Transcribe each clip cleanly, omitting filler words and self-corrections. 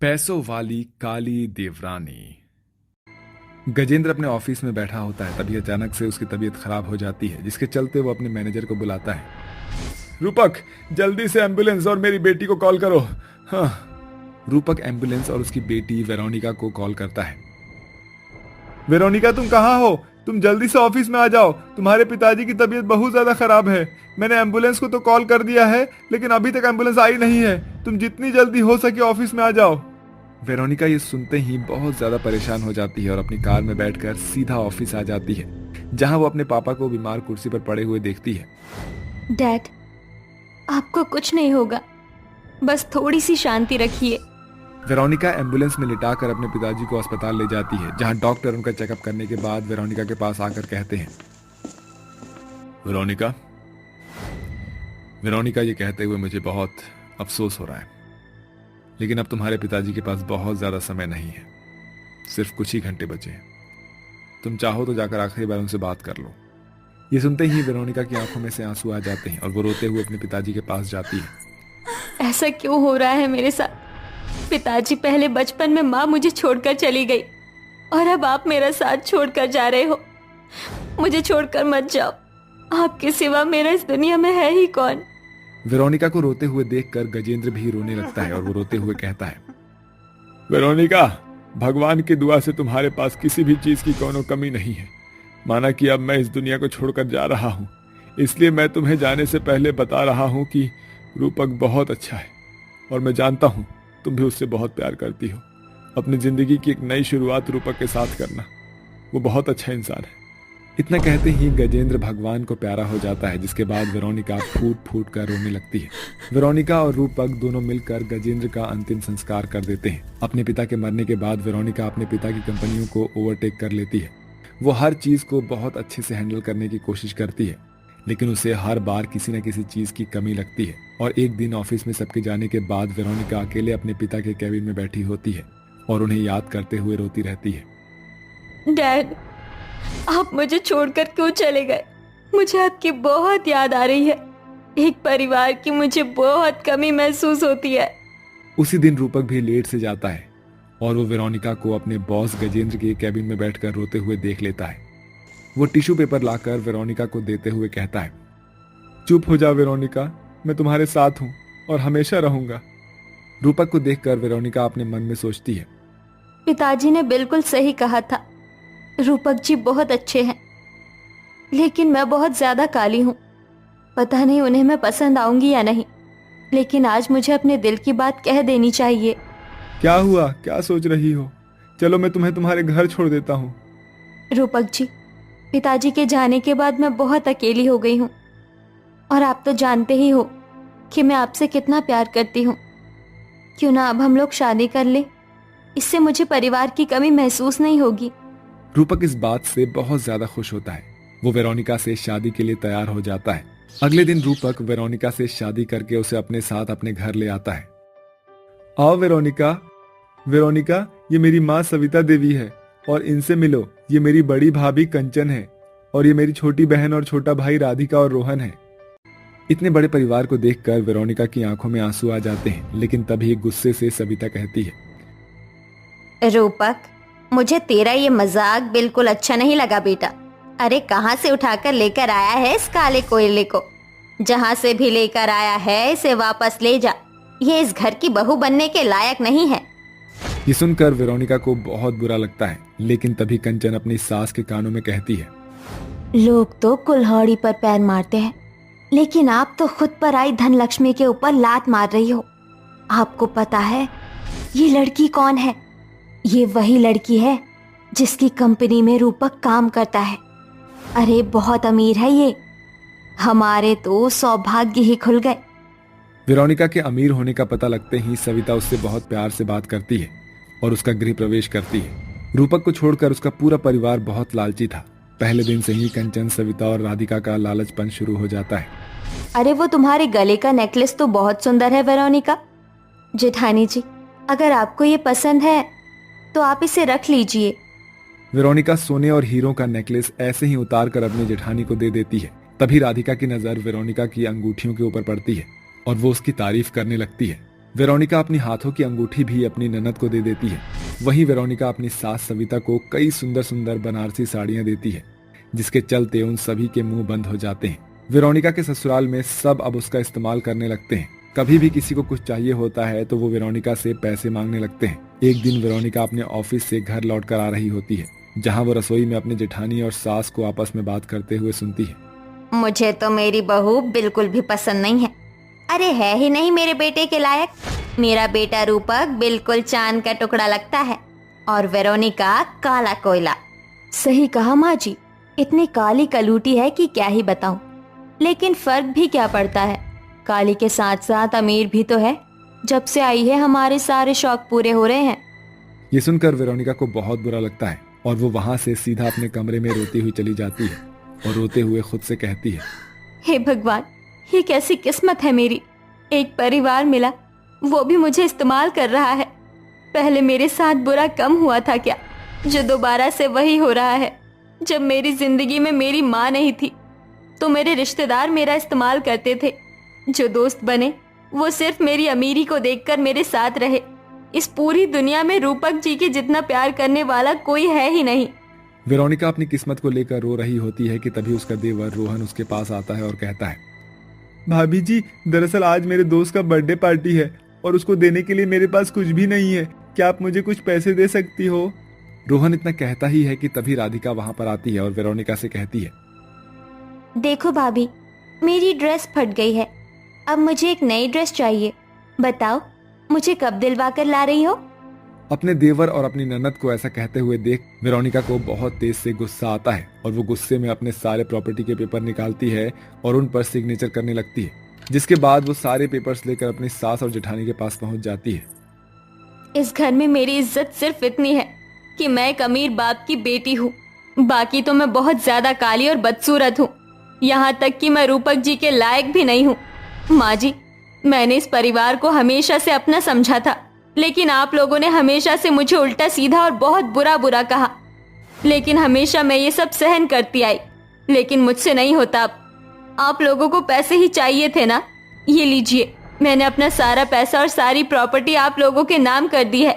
पैसों वाली काली देवरानी। गजेंद्र अपने ऑफिस में बैठा होता है, तभी अचानक से उसकी तबीयत खराब हो जाती है, जिसके चलते वो अपने मैनेजर को बुलाता है। रूपक, जल्दी से एम्बुलेंस और मेरी बेटी को कॉल करो। हाँ। रूपक एम्बुलेंस और उसकी बेटी वेरोनिका को कॉल करता है। वेरोनिका, तुम कहाँ हो? तुम जल्दी से ऑफिस में आ जाओ, तुम्हारे पिताजी की तबीयत बहुत ज्यादा खराब है। मैंने एम्बुलेंस को तो कॉल कर दिया है, लेकिन अभी तक एम्बुलेंस आई नहीं है। तुम जितनी जल्दी हो सके ऑफिस में आ जाओ। वेरोनिका ये सुनते ही बहुत ज्यादा परेशान हो जाती है और अपनी कार में बैठकर सीधा ऑफिस आ जाती है, जहां वो अपने पापा को बीमार कुर्सी पर पड़े हुए देखती है। डैड, आपको कुछ नहीं होगा, बस थोड़ी सी शांति रखिए। वेरोनिका एम्बुलेंस में लिटाकर अपने पिताजी को अस्पताल ले जाती है, जहां डॉक्टर उनका चेकअप करने के बाद वेरोनिका के पास आकर कहते हैं, वेरोनिका। वेरोनिका ये कहते हुए, मुझे बहुत अफसोस हो रहा है, लेकिन अब तुम्हारे पिताजी के पास बहुत ज्यादा समय नहीं है, सिर्फ कुछ ही घंटे बचे हैं। तुम चाहो तो जाकर आखिरी बार उनसे बात कर लो। ये सुनते ही वेरोनिका की आंखों में से आंसू आ जाते हैं और वो रोते हुए अपने पिताजी के पास जाती है। ऐसा क्यों हो रहा है मेरे साथ? पिताजी, पहले बचपन में माँ मुझे छोड़कर चली गई और अब आप मेरा साथ छोड़कर जा रहे हो। मुझे छोड़कर मत जाओ, आपके सिवा मेरा इस दुनिया में है ही कौन? वेरोनिका को रोते हुए देखकर गजेंद्र भी रोने लगता है और वो रोते हुए कहता है, वेरोनिका, भगवान की दुआ से तुम्हारे पास किसी भी चीज की कोनो कमी नहीं है। माना कि अब मैं इस दुनिया को छोड़कर जा रहा हूँ, इसलिए मैं तुम्हें जाने से पहले बता रहा हूँ कि रूपक बहुत अच्छा है और मैं जानता हूँ तुम भी उससे बहुत प्यार करती हो। अपनी जिंदगी की एक नई शुरुआत रूपक के साथ करना, वो बहुत अच्छा इंसान है। इतना कहते ही गजेंद्र भगवान को प्यारा हो जाता है, जिसके बाद वेरोनिका फूट फूट कर रोने लगती है। वेरोनिका और रूपक दोनों मिलकर गजेंद्र का अंतिम संस्कार कर देते हैं। अपने पिता के मरने के बाद वेरोनिका अपने पिता की कंपनियों को ओवरटेक कर लेती है। वो हर चीज को बहुत अच्छे से हैंडल करने की कोशिश करती है, लेकिन उसे हर बार किसी न किसी चीज की कमी लगती है। और एक दिन ऑफिस में सबके जाने के बाद वेरोनिका अकेले अपने पिता के कैबिन में बैठी होती है और उन्हें याद करते हुए रोती रहती है। डैड, आप मुझे छोड़कर क्यों चले गए? मुझे आपकी बहुत याद आ रही है। एक परिवार की मुझे बहुत कमी महसूस होती है। उसी दिन रूपक भी लेट से जाता है और वो वेरोनिका को अपने बॉस गजेंद्र के कैबिन में बैठकर रोते हुए देख लेता है। वो टिश्यू पेपर लाकर वेरोनिका को देते हुए कहता है, चुप हो जा वेरोनिका, मैं तुम्हारे साथ हूं और हमेशा रहूंगा। रूपक को देखकर वेरोनिका अपने मन में सोचती है, पिताजी ने बिल्कुल सही कहा था, रूपक जी बहुत अच्छे हैं, लेकिन मैं बहुत ज्यादा काली हूँ। पता नहीं उन्हें मैं पसंद आऊंगी या नहीं, लेकिन आज मुझे अपने दिल की बात कह देनी चाहिए। क्या हुआ, क्या सोच रही हो? चलो मैं तुम्हें तुम्हारे घर छोड़ देता हूँ। रूपक जी, पिताजी के जाने के बाद मैं बहुत अकेली हो गई हूँ, और आप तो जानते ही हो कि मैं आपसे कितना प्यार करती हूँ। क्यों ना अब हम लोग शादी कर ले, इससे मुझे परिवार की कमी महसूस नहीं होगी। रूपक इस बात से बहुत ज्यादा खुश होता है। वो वेरोनिका से शादी के लिए तैयार हो जाता है। अगले दिन रूपक वेरोनिका से शादी करके उसे अपने साथ अपने घर ले आता है। आओ वेरोनिका। वेरोनिका, ये मेरी माँ सविता देवी है और इनसे मिलो। ये मेरी बड़ी भाभी कंचन है और ये मेरी छोटी बहन और छोटा भाई राधिका और रोहन है। इतने बड़े परिवार को देखकर वेरोनिका की आंखों में आंसू आ जाते हैं, लेकिन तभी गुस्से से सविता कहती है, रूपक, मुझे तेरा ये मजाक बिल्कुल अच्छा नहीं लगा बेटा। अरे कहाँ से उठाकर लेकर आया है इस काले कोयले को? जहाँ से भी लेकर आया है इसे वापस ले जा। ये इस घर की बहू बनने के लायक नहीं है। ये सुनकर वेरोनिका को बहुत बुरा लगता है, लेकिन तभी कंचन अपनी सास के कानों में कहती है, लोग तो कुल्हाड़ी पर पैर मारते हैं, लेकिन आप तो खुद पर आई धन लक्ष्मी के ऊपर लात मार रही हो। आपको पता है ये लड़की कौन है? ये वही लड़की है जिसकी कंपनी में रूपक काम करता है। अरे बहुत अमीर है ये। हमारे तो सौभाग्य ही खुल गए। वेरोनिका के अमीर होने का पता लगते ही सविता उससे बहुत प्यार से बात करती है और उसका गृह प्रवेश करती है। रूपक को छोड़कर उसका पूरा परिवार बहुत लालची था। पहले दिन से ही कंचन, सविता और राधिका का लालचपन शुरू हो जाता है। अरे वो तुम्हारे गले का नेकलेस तो बहुत सुंदर है वेरोनिका। जेठानी जी, अगर आपको ये पसंद है तो आप इसे रख लीजिए। वेरोनिका सोने और हीरों का नेकलेस ऐसे ही उतार कर अपनी जेठानी को दे देती है। तभी राधिका की नजर वेरोनिका की अंगूठियों के ऊपर पड़ती है और वो उसकी तारीफ करने लगती है। वेरोनिका अपनी हाथों की अंगूठी भी अपनी ननद को दे देती है। वहीं वेरोनिका अपनी सास सविता को कई सुंदर सुंदर बनारसी साड़ियां देती है, जिसके चलते उन सभी के मुंह बंद हो जाते हैं। वेरोनिका के ससुराल में सब अब उसका इस्तेमाल करने लगते हैं। कभी भी किसी को कुछ चाहिए होता है तो वो वेरोनिका से पैसे मांगने लगते हैं। एक दिन वेरोनिका अपने ऑफिस से घर लौट कर आ रही होती है, जहाँ वो रसोई में अपने जेठानी और सास को आपस में बात करते हुए सुनती है। मुझे तो मेरी बहू बिल्कुल भी पसंद नहीं है। अरे है ही नहीं मेरे बेटे के लायक। मेरा बेटा रूपक बिल्कुल चांद का टुकड़ा लगता है और वेरोनिका काला कोयला। सही कहा माँ जी, इतनी काली कलूटी है कि क्या ही बताऊं। लेकिन फर्क भी क्या पड़ता है, काली के साथ साथ अमीर भी तो है। जब से आई है हमारे सारे शौक पूरे हो रहे हैं। ये सुनकर वेरोनिका को बहुत बुरा लगता है और वो वहाँ से सीधा अपने कमरे में रोती हुई चली जाती है और रोते हुए खुद से कहती है, हे भगवान, ये कैसी किस्मत है मेरी। एक परिवार मिला, वो भी मुझे इस्तेमाल कर रहा है। पहले मेरे साथ बुरा कम हुआ था क्या, जो दोबारा से वही हो रहा है। जब मेरी जिंदगी में मेरी माँ नहीं थी तो मेरे रिश्तेदार मेरा इस्तेमाल करते थे। जो दोस्त बने वो सिर्फ मेरी अमीरी को देखकर मेरे साथ रहे। इस पूरी दुनिया में रूपक जी के जितना प्यार करने वाला कोई है ही नहीं। वेरोनिका अपनी किस्मत को लेकर रो रही होती है कि तभी उसका देवर रोहन उसके पास आता है और कहता है, भाभी जी, दरअसल आज मेरे दोस्त का बर्थडे पार्टी है और उसको देने के लिए मेरे पास कुछ भी नहीं है। क्या आप मुझे कुछ पैसे दे सकती हो? रोहन इतना कहता ही है कि तभी राधिका वहां पर आती है और वेरोनिका से कहती है, देखो भाभी, मेरी ड्रेस फट गई है। अब मुझे एक नई ड्रेस चाहिए। बताओ मुझे कब दिलवा कर ला रही हो? अपने देवर और अपनी ननद को ऐसा कहते हुए देख वेरोनिका को बहुत तेज से गुस्सा आता है और वो गुस्से में अपने सारे प्रॉपर्टी के पेपर निकालती है और उन पर सिग्नेचर करने लगती है। जिसके बाद वो सारे पेपर्स लेकर अपनी सास और जेठानी के पास पहुंच जाती है। इस घर में मेरी इज्जत सिर्फ इतनी है कि मैं एक अमीर बाप की बेटी हूँ। बाकी तो मैं बहुत ज्यादा काली और बदसूरत हूँ। यहाँ तक कि मैं रूपक जी के लायक भी नहीं हूँ। माँ जी, मैंने इस परिवार को हमेशा से अपना समझा था, लेकिन आप लोगों ने हमेशा से मुझे उल्टा सीधा और बहुत बुरा बुरा कहा। लेकिन हमेशा मैं ये सब सहन करती आई, लेकिन मुझसे नहीं होता अब। आप लोगों को पैसे ही चाहिए थे ना, ये लीजिए, मैंने अपना सारा पैसा और सारी प्रॉपर्टी आप लोगों के नाम कर दी है।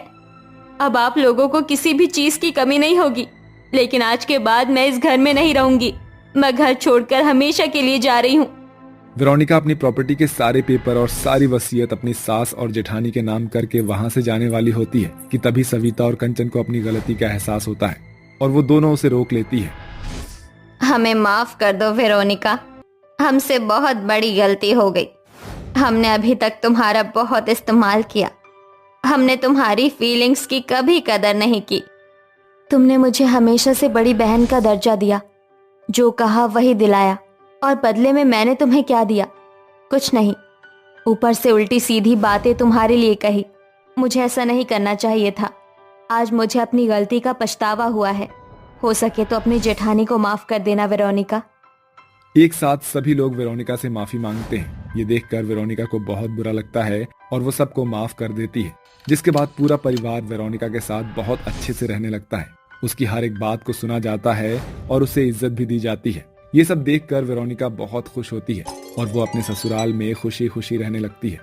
अब आप लोगों को किसी भी चीज की कमी नहीं होगी। लेकिन आज के बाद मैं इस घर में नहीं रहूंगी। मैं घर छोड़कर हमेशा के लिए जा रही हूँ। वेरोनिका अपनी प्रॉपर्टी के सारे पेपर और सारी वसीयत अपनी सास और जेठानी के नाम करके वहां से जाने वाली होती है कि तभी सविता और कंचन को अपनी गलती का एहसास होता है और वो दोनों उसे रोक लेती है। हमें माफ कर दो वेरोनिका, हमसे बहुत बड़ी गलती हो गई। हमने अभी तक तुम्हारा बहुत इस्तेमाल किया। हमने तुम्हारी फीलिंग्स की कभी कदर नहीं की। तुमने मुझे हमेशा से बड़ी बहन का दर्जा दिया, जो कहा वही दिलाया, और बदले में मैंने तुम्हें क्या दिया? कुछ नहीं। ऊपर से उल्टी सीधी बातें तुम्हारे लिए कही। मुझे ऐसा नहीं करना चाहिए था। आज मुझे अपनी गलती का पछतावा हुआ है। हो सके तो अपनी जेठानी को माफ कर देना वेरोनिका। एक साथ सभी लोग वेरोनिका से माफी मांगते हैं। ये देखकर वेरोनिका को बहुत बुरा लगता है और वो सबको माफ कर देती है, जिसके बाद पूरा परिवार वेरोनिका के साथ बहुत अच्छे से रहने लगता है। उसकी हर एक बात को सुना जाता है और उसे इज्जत भी दी जाती है। ये सब देखकर वेरोनिका बहुत खुश होती है और वो अपने ससुराल में खुशी खुशी रहने लगती है।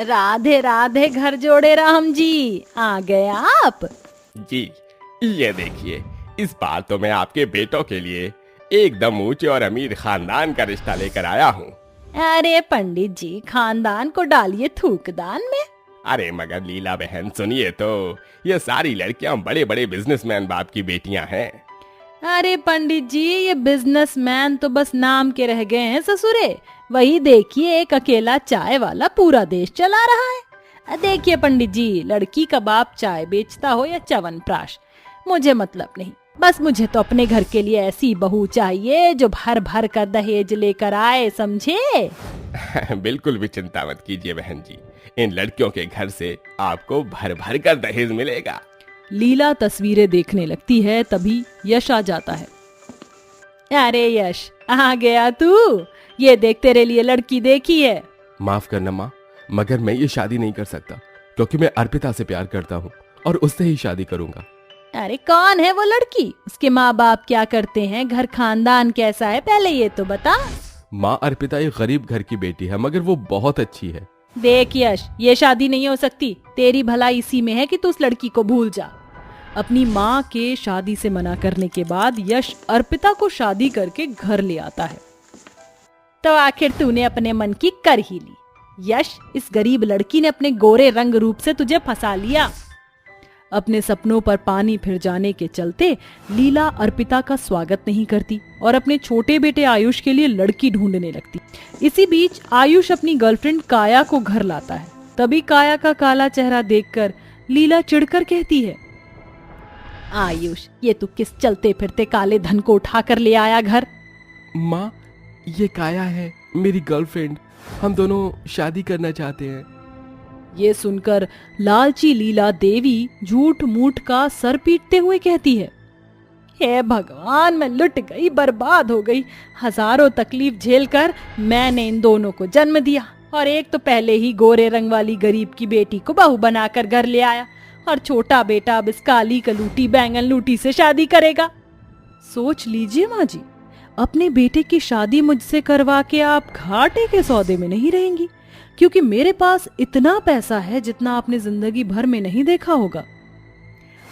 राधे राधे घर जोड़े राम जी, आ गए आप? जी, ये देखिए, इस बार तो मैं आपके बेटों के लिए एकदम ऊंचे और अमीर खानदान का रिश्ता लेकर आया हूँ। अरे पंडित जी, खानदान को डालिए थूकदान में। अरे मगर लीला बहन सुनिए तो, ये सारी लड़कियां बड़े बड़े बिजनेसमैन बाप की बेटियां हैं। अरे पंडित जी, ये बिजनेसमैन तो बस नाम के रह गए हैं ससुरे। वही देखिए, एक अकेला चाय वाला पूरा देश चला रहा है। देखिए पंडित जी, लड़की का बाप चाय बेचता हो या च्यवनप्राश, मुझे मतलब नहीं। बस मुझे तो अपने घर के लिए ऐसी बहू चाहिए जो भर भर कर दहेज लेकर आए, समझे? बिल्कुल भी चिंता मत कीजिए बहन जी, इन लड़कियों के घर से आपको भर भर कर दहेज मिलेगा। लीला तस्वीरें देखने लगती है, तभी यश आ जाता है। अरे यश, आ गया तू? ये देख, तेरे लिए लड़की देखी है। माफ करना माँ, मगर मैं ये शादी नहीं कर सकता, क्योंकि मैं अर्पिता से प्यार करता हूँ और उससे ही शादी करूंगा। अरे कौन है वो लड़की? उसके माँ बाप क्या करते हैं? घर खानदान कैसा है? पहले ये तो बता। माँ, अर्पिता एक गरीब घर की बेटी है, मगर वो बहुत अच्छी है। देख यश, ये शादी नहीं हो सकती। तेरी भलाई इसी में है कि तू उस लड़की को भूल जा। अपनी माँ के शादी से मना करने के बाद यश अर्पिता को शादी करके घर ले आता है। तो आखिर तूने अपने मन की कर ही ली। यश, इस गरीब लड़की ने अपने गोरे रंग रूप से तुझे फंसा लिया। अपने सपनों पर पानी फिर जाने के चलते लीला अर्पिता का स्वागत नहीं करती और अपने छोटे बेटे आयुष के लिए लड़की ढूंढने लगती। इसी बीच आयुष अपनी गर्लफ्रेंड काया को घर लाता है। तभी काया का काला चेहरा देखकर लीला चिढ़कर कहती है, आयुष, ये तू किस चलते फिरते काले धन को उठा कर ले आया घर? माँ, ये काया है मेरी गर्लफ्रेंड। हम दोनों शादी करना चाहते हैं। ये सुनकर लालची लीला देवी झूठ मूठ का सर पीटते हुए कहती है, हे भगवान, मैं लुट गई, बर्बाद हो गई। हजारों तकलीफ झेलकर मैंने इन दोनों को जन्म दिया और एक तो पहले ही गोरे रंग वाली गरीब की बेटी को बहू बनाकर घर ले आया और छोटा बेटा अब इस काली कलूटी बैंगन लूटी से शादी करेगा। सोच लीजिए माँ जी, अपने बेटे की शादी मुझसे करवा के आप घाटे के सौदे में नहीं रहेंगी, क्योंकि मेरे पास इतना पैसा है जितना आपने जिंदगी भर में नहीं देखा होगा।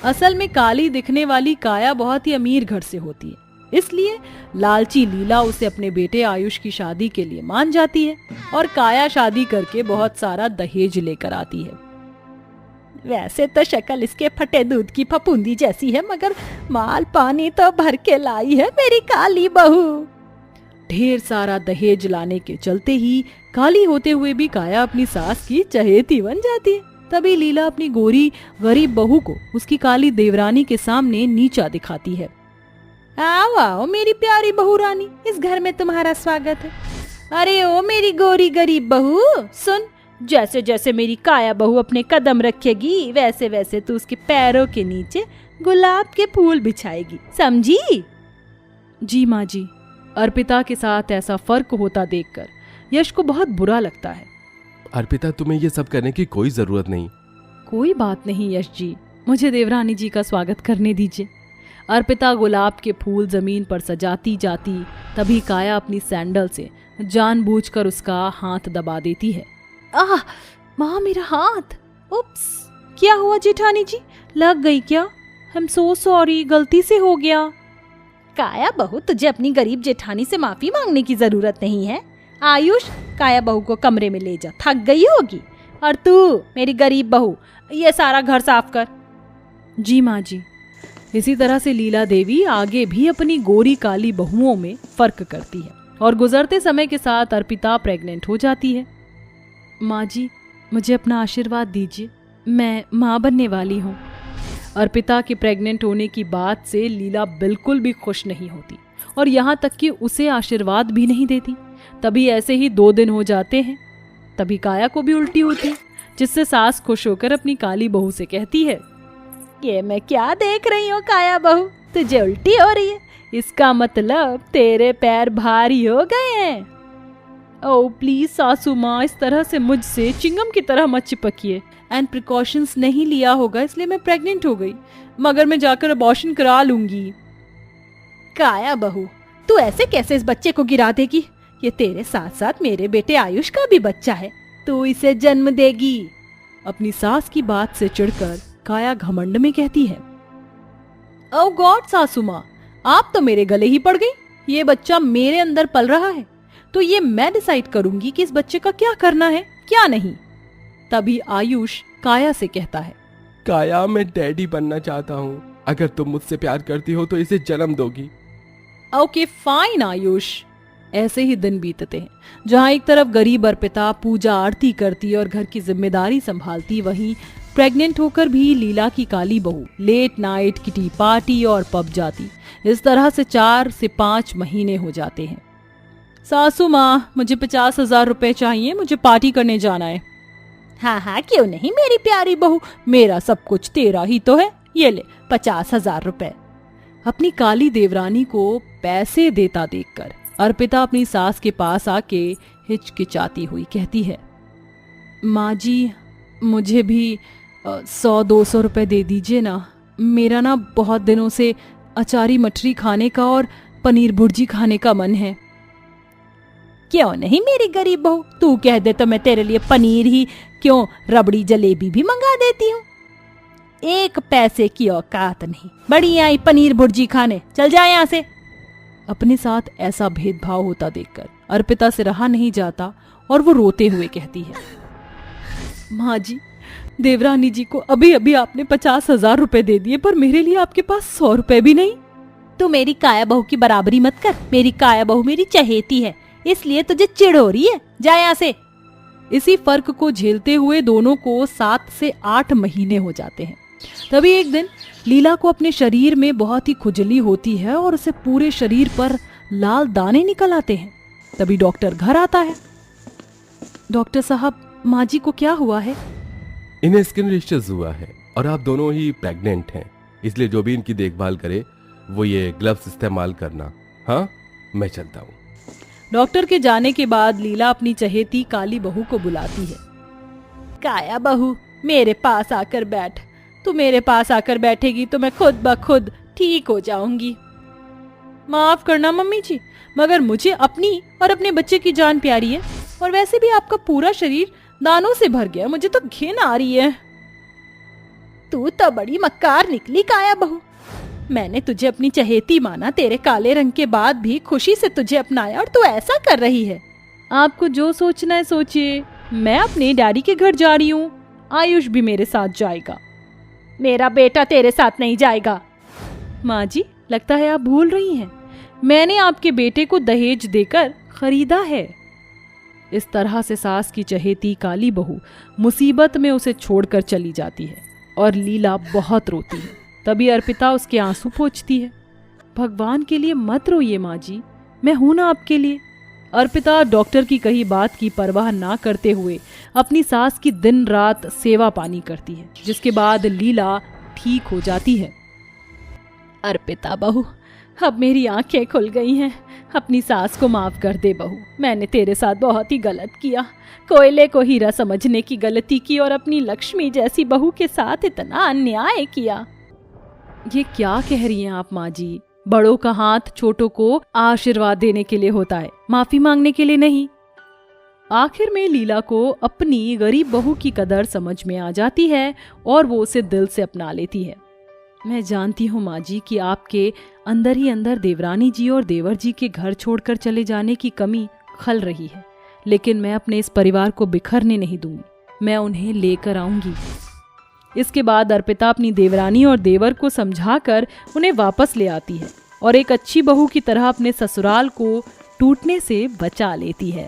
असल में काली दिखने वाली काया बहुत ही अमीर घर से होती है, इसलिए लालची लीला उसे अपने बेटे आयुष की शादी के लिए मान जाती है और काया शादी करके बहुत सारा दहेज लेकर आती है। वैसे तो शक्ल इसके फटे दूध की फफूंदी जैसी है, मगर माल पानी तो भर के लाई है मेरी काली बहू। ढेर सारा दहेज लाने के चलते ही काली होते हुए भी काया अपनी सास की चहेती बन जाती है। तभी लीला अपनी गोरी गरीब बहू को उसकी काली देवरानी के सामने नीचा दिखाती है। आओ आओ मेरी प्यारी बहू रानी, इस घर में तुम्हारा स्वागत है। अरे ओ मेरी गोरी गरीब बहू, सुन, जैसे जैसे मेरी काया बहू अपने कदम रखेगी वैसे वैसे तू उसके पैरों के नीचे गुलाब के फूल बिछाएगी, समझी? जी माँ जी। अर्पिता के साथ ऐसा फर्क होता देखकर यश को बहुत बुरा लगता है। अर्पिता, तुम्हें ये सब करने की कोई जरूरत नहीं। कोई बात नहीं यश जी, मुझे देवरानी जी का स्वागत करने दीजिए। अर्पिता गुलाब के फूल जमीन पर सजाती जाती, तभी काया अपनी सैंडल से जानबूझकर उसका हाथ दबा देती है। आह माँ, मेरा हाथ! उप्स, क्या हुआ जेठानी जी, लग गई क्या? आई एम सो सॉरी, गलती से हो गया। काया बहू, तुझे अपनी गरीब जेठानी से माफी मांगने की जरूरत नहीं है। आयुष, काया बहू को कमरे में ले जा, थक गई होगी। और तू मेरी गरीब बहू, ये सारा घर साफ कर। जी माँ जी। इसी तरह से लीला देवी आगे भी अपनी गोरी काली बहुओं में फर्क करती है और गुजरते समय के साथ अर्पिता प्रेग्नेंट हो जाती है। माँ जी, मुझे अपना आशीर्वाद दीजिए, मैं माँ बनने वाली हूँ। अर्पिता के प्रेग्नेंट होने की बात से लीला बिल्कुल भी खुश नहीं होती और यहाँ तक कि उसे आशीर्वाद भी नहीं देती। तभी ऐसे ही 2 दिन हो जाते हैं। तभी काया को भी उल्टी होती है, जिससे सास खुश होकर अपनी काली बहू से कहती है, ये मैं क्या देख रही हूँ काया बहू, तुझे उल्टी हो रही है, इसका मतलब तेरे पैर भारी हो गए हैं। ओह प्लीज सासू माँ, इस तरह से मुझसे चिंगम की तरह मत चिपकिए। एंड प्रिकॉशंस नहीं लिया होगा इसलिए मैं प्रेग्नेंट हो गई, मगर मैं जाकर अबॉर्शन करा लूंगी। काया बहू, तू ऐसे कैसे इस बच्चे को गिरा देगी? ये तेरे साथ साथ मेरे बेटे आयुष का भी बच्चा है, तू इसे जन्म देगी। अपनी सास की बात से चिढ़कर काया घमंड में कहती है, ओह गॉड सासू माँ, आप तो मेरे गले ही पड़ गई। ये बच्चा मेरे अंदर पल रहा है, तो ये मैं डिसाइड करूंगी कि इस बच्चे का क्या करना है क्या नहीं। तभी आयुष काया से कहता है, काया, मैं डैडी बनना चाहता हूँ। अगर तुम मुझसे प्यार करती हो तो इसे जन्म दोगी। Okay fine Ayush. ऐसे ही दिन बीतते हैं, जहाँ एक तरफ गरीब अर्पिता पूजा आरती करती और घर की जिम्मेदारी संभालती, वहीं प्रेग्नेंट होकर भी लीला की काली बहू लेट नाइट किटी पार्टी और पब जाती। इस तरह से 4 से 5 महीने हो जाते हैं। सासू माँ, मुझे 50,000 रुपए चाहिए, मुझे पार्टी करने जाना है। हाँ हाँ क्यों नहीं मेरी प्यारी बहू, मेरा सब कुछ तेरा ही तो है, ये ले 50,000 रुपए। अपनी काली देवरानी को पैसे देता देखकर अर्पिता अपनी सास के पास आके हिचकिचाती हुई कहती है, माँ जी, मुझे भी 100-200 रुपए दे दीजिए ना। मेरा ना बहुत दिनों से अचारी मठरी खाने का और पनीर भुर्जी खाने का मन है। क्यों नहीं मेरी गरीब बहू, तू कह दे तो मैं तेरे लिए पनीर ही क्यों रबड़ी जलेबी भी मंगा देती हूँ। एक पैसे की औकात नहीं, बड़ी आई पनीर भुर्जी खाने, चल जा यहाँ से। अपने साथ ऐसा भेदभाव होता देखकर अर्पिता से रहा नहीं जाता और वो रोते हुए कहती है, माँ जी, देवरानी जी को अभी अभी आपने 50,000 रुपए दे दिए, पर मेरे लिए आपके पास 100 रुपए भी नहीं। तू मेरी काया बहू की बराबरी मत कर, मेरी काया बहू मेरी चहेती है, इसलिए तुझे चिढ़ हो रही है, जा यहाँ से। इसी फर्क को झेलते हुए दोनों को 7 से 8 महीने हो जाते हैं। तभी एक दिन लीला को अपने शरीर में बहुत ही खुजली होती है और उसे पूरे शरीर पर लाल दाने निकल आते हैं। तभी डॉक्टर घर आता है। डॉक्टर साहब, माँ जी को क्या हुआ है? इन्हें स्किन रैशेस हुआ है और आप दोनों ही प्रेग्नेंट हैं, इसलिए जो भी इनकी देखभाल करे वो ये ग्लव्स इस्तेमाल करना। हाँ, मैं चलता हूँ। डॉक्टर के जाने के बाद लीला अपनी चहेती काली बहू को बुलाती है। काया बहू, मेरे पास आकर बैठ। तू मेरे पास आकर बैठेगी तो मैं खुद ब खुद ठीक हो जाऊंगी। माफ करना मम्मी जी, मगर मुझे अपनी और अपने बच्चे की जान प्यारी है, और वैसे भी आपका पूरा शरीर दानों से भर गया, मुझे तो घिन आ रही है। तू तो बड़ी मक्कार निकली काया बहू, मैंने तुझे अपनी चहेती माना, तेरे काले रंग के बाद भी खुशी से तुझे अपनाया, और तू ऐसा कर रही है। आपको जो सोचना है सोचिए, मैं अपने डैडी के घर जा रही हूँ, आयुष भी मेरे साथ जाएगा। मेरा बेटा तेरे साथ नहीं जाएगा। माँ जी, लगता है आप भूल रही हैं, मैंने आपके बेटे को दहेज देकर खरीदा है। इस तरह से सास की चहेती काली बहू मुसीबत में उसे छोड़कर चली जाती है और लीला बहुत रोती है। तभी अर्पिता उसके आंसू पोंछती है। भगवान के लिए मत रोइए माँ जी, मैं हूं ना आपके लिए। अर्पिता डॉक्टर की कही बात की परवाह ना करते हुए अपनी सास की दिन रात सेवा पानी करती है, जिसके बाद लीला ठीक हो जाती है। अर्पिता बहू, अब मेरी आंखें खुल गई हैं, अपनी सास को माफ कर दे बहू, मैंने तेरे साथ बहुत ही गलत किया। कोयले को हीरा समझने की गलती की और अपनी लक्ष्मी जैसी बहू के साथ इतना अन्याय किया। ये क्या कह रही हैं आप माँ जी? बड़ों का हाथ छोटों को आशीर्वाद देने के लिए होता है, माफी मांगने के लिए नहीं। आखिर में लीला को अपनी गरीब बहू की कदर समझ में आ जाती है और वो उसे दिल से अपना लेती है। मैं जानती हूँ माँ जी कि आपके अंदर ही अंदर देवरानी जी और देवर जी के घर छोड़कर चले जाने की कमी खल रही है, लेकिन मैं अपने इस परिवार को बिखरने नहीं दूंगी, मैं उन्हें लेकर आऊंगी। इसके बाद अर्पिता अपनी देवरानी और देवर को समझाकर उन्हें वापस ले आती है और एक अच्छी बहू की तरह अपने ससुराल को टूटने से बचा लेती है।